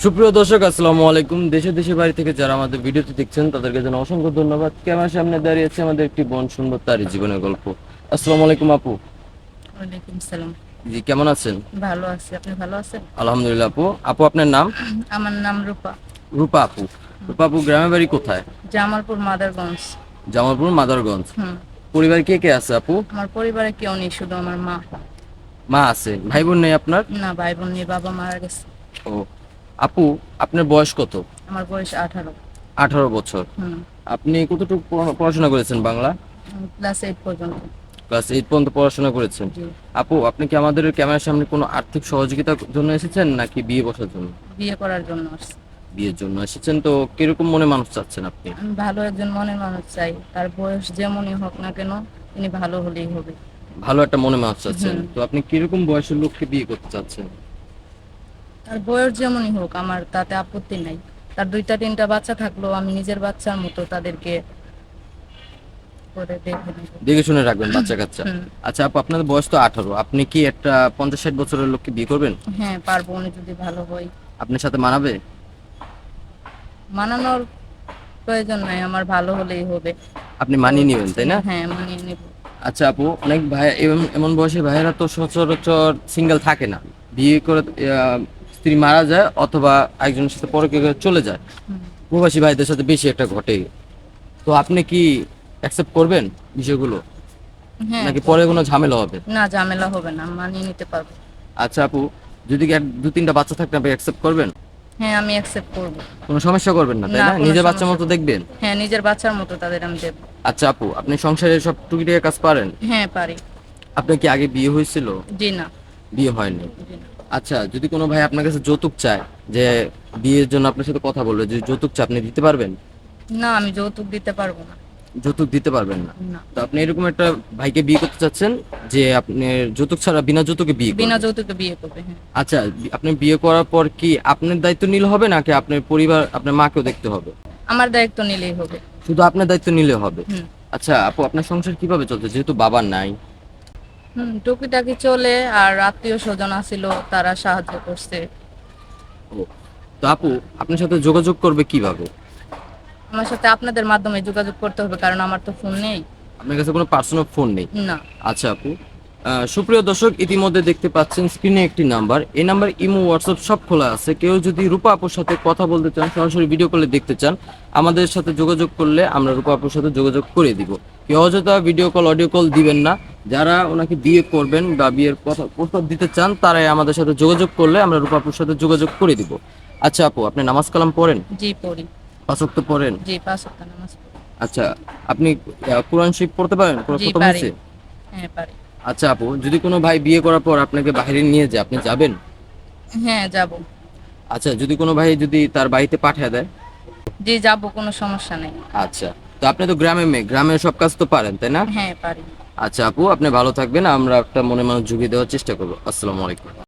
সুপ্রিয় দর্শক, আসসালামু আলাইকুম। দেশে দেশে বাড়ি থেকে যারা আমাদের ভিডিওটি দেখছেন তাদেরকে যেন অসংখ্য ধন্যবাদ। ক্যামেরার সামনে দাঁড়িয়ে আছে আমাদের একটি বোন, সুন্দর তারই জীবনের গল্প। আসসালামু আলাইকুম আপু। ওয়ালাইকুম সালাম। জি, কেমন আছেন? ভালো আছি, আপনি ভালো আছেন? আলহামদুলিল্লাহ আপু। আপু, আপনার নাম? আমার নাম রূপা। রূপা আপু। রূপা আপু, গ্রামের বাড়ি কোথায়? জামালপুর মাদারগঞ্জ। জামালপুর মাদারগঞ্জ। হুম। পরিবার কে কে আছে আপু? আমার পরিবারে কেউ নেই, শুধু আমার মা। মা আছে, ভাই বোন নেই আপনার? না, ভাই বোন নেই, বাবা মারা গেছে। ও আপু, আপনার বয়স কত? আমার বয়স 18। 18 বছর। হুম। আপনি কতটুকু পড়াশোনা করেছেন বাংলা? ক্লাস 8 পর্যন্ত। ক্লাস 8 পর্যন্ত পড়াশোনা করেছেন। জি। আপু, আপনি কি আমাদের ক্যামেরার সামনে কোনো আর্থিক সহযোগিতার জন্য এসেছেন নাকি বিয়ে বসার জন্য? বিয়ে করার জন্য আসছি। বিয়ের জন্য এসেছেন, তো কিরকম মনে মানুষ চাচ্ছেন আপনি? আমি ভালো একজন মনের মানুষ চাই, তার বয়স যেমনই হোক না কেন, তিনি ভালো হলেই হবে। ভালো একটা মনে মানুষ চাচ্ছেন, হুম। তো আপনি কিরকম বয়সের লোককে বিয়ে করতে চাচ্ছেন? তার বয়স যেমনই হোক, আমার তাতে আপত্তি নাই। তার 2টা 3টা বাচ্চা থাকলেও আমি নিজের বাচ্চার মতো তাদেরকে করে দেখে নেব। দেখে শুনে রাখবেন বাচ্চা কাচ্চা। হুম। আচ্ছা আপু, আপনার বয়স তো 18, আপনি কি একটা 50-60 বছরের লোককে বিয়ে করবেন? হ্যাঁ, পারবো, উনি যদি ভালো হয়। আপনার সাথে মানাবে? মানানোর প্রয়োজন নাই, আমার ভালো হলেই হবে। আপনি তো মানিয়ে নেবেন, তাই না? হ্যাঁ, মানিয়ে নেব। আচ্ছা আপু, অনেক ভাই এমন এমন বয়সী ভাইয়েরা তো সচরাচর সিঙ্গেল থাকে না, বিয়ে করে স্ত্রী মারা যায় অথবা একজনের সাথে পরকীয়া করে চলে যায়। হুম। প্রবাসী ভাইদের সাথে বেশি একটা ঘটে। তো আপনি কি অ্যাকসেপ্ট করবেন বিষয়গুলো, হ্যাঁ, নাকি পরে কোনো ঝামেলা হবে? না, ঝামেলা হবে না, মানিয়ে নিতে পারবো। আচ্ছা আপু, যদি এক দু তিনটা বাচ্চা থাকে আপনি অ্যাকসেপ্ট করবেন? হ্যাঁ, আমি অ্যাকসেপ্ট করব। কোনো সমস্যা করবেন না, তাই না, না? কোনো নিজের বাচ্চার সমস্যা মতো করব। দেখবেন। হ্যাঁ, নিজের বাচ্চার মতো তাদের আমি দেব। আচ্ছা আপু, আপনি সংসারে সব টুকিটাকি কাজ পারেন? হ্যাঁ, পারি। আপনার কি আগে বিয়ে হয়েছিল? জি না। বিয়ে হয়নি। জি না। আচ্ছা, যদি কোনো ভাই আপনার কাছে যৌতুক চায়, যে বিয়ের জন্য আপনার সাথে কথা বলবে, যদি যৌতুক চায় আপনি দিতে পারবেন? না, আমি যৌতুক দিতে পারবো না। যৌতুক দিতে পারবেন না? না। তো আপনি এরকম একটা ভাইকে বিয়ে করতে চাচ্ছেন যে আপনি যৌতুক ছাড়া বিনা যৌতুকে বিয়ে বিনা করবেন? যৌতুকে বিয়ে করবে, হ্যাঁ। আচ্ছা, আপনি বিয়ে করার পর কি আপনার দায়িত্ব নিলে হবে নাকি আপনার পরিবার, আপনার মাকেও দেখতে হবে? আমার দায়িত্ব নিলেই হবে। শুধু আপনার দায়িত্ব নিলে হবে? হুম। আচ্ছা আপু, আপনার সংসার কিভাবে চলছে যেহেতু বাবা নাই? হুম, টুকিটাকি চলে, আর আত্মীয় স্বজন আছিল, তারা সাহায্য করছে। ও, তো আপু, আপনার সাথে যোগাযোগ করবে কিভাবে? আমার সাথে আপনাদের মাধ্যমে যোগাযোগ করতে হবে, কারণ আমার তো ফোন নেই। আপনার কাছে কোনো পার্সোনাল ফোন নেই? না। আচ্ছা আপু, সুপ্রিয় দর্শক, ইতিমধ্যে দেখতে পাচ্ছেন স্ক্রিনে একটি নাম্বার। এই নাম্বার ইমো, হোয়াটসঅ্যাপ সব খোলা আছে। কেউ যদি রূপা আপুর সাথে কথা বলতে চান, সরাসরি ভিডিও কলে দেখতে চান, আমাদের সাথে যোগাযোগ করলে আমরা রূপা আপুর সাথে যোগাযোগ করে দিব। কেউ অযথা ভিডিও কল, অডিও কল দিবেন না। যারা ওনাকে বিয়ে করবেন বা বিয়ের কথা প্রস্তাব দিতে চান, তারাই আমাদের সাথে যোগাযোগ করলে আমরা রূপা আপুর সাথে যোগাযোগ করে দিব। আচ্ছা আপু, আপনি নামাজ কালাম পড়েন? জি, পড়ি। 5 ওয়াক্ত পড়েন? জি, 5 ওয়াক্ত নামাজ পড়ি। আচ্ছা, আপনি কোরআন শরীফ পড়তে পারেন? জি, খতম পারি। হয়েছে? হ্যাঁ, পারি। আচ্ছা আপু, যদি কোনো ভাই বিয়ে করার পর আপনাকে বাইরে নিয়ে যায়, আপনি যাবেন? হ্যাঁ, যাব। আচ্ছা, যদি কোনো ভাই যদি তার বাড়িতে পাঠিয়ে দেয়? জি, যাব, কোনো সমস্যা নেই। আচ্ছা, তো আপনি তো গ্রামের মেয়ে, গ্রামের সব কাজ তো পারেন, তাই না? হ্যাঁ, পারি। আচ্ছা আপু, আপনি ভালো থাকবেন, আমরা একটা মনে মানুষ জুগিয়ে দেওয়ার চেষ্টা করবো। আসসালামু আলাইকুম।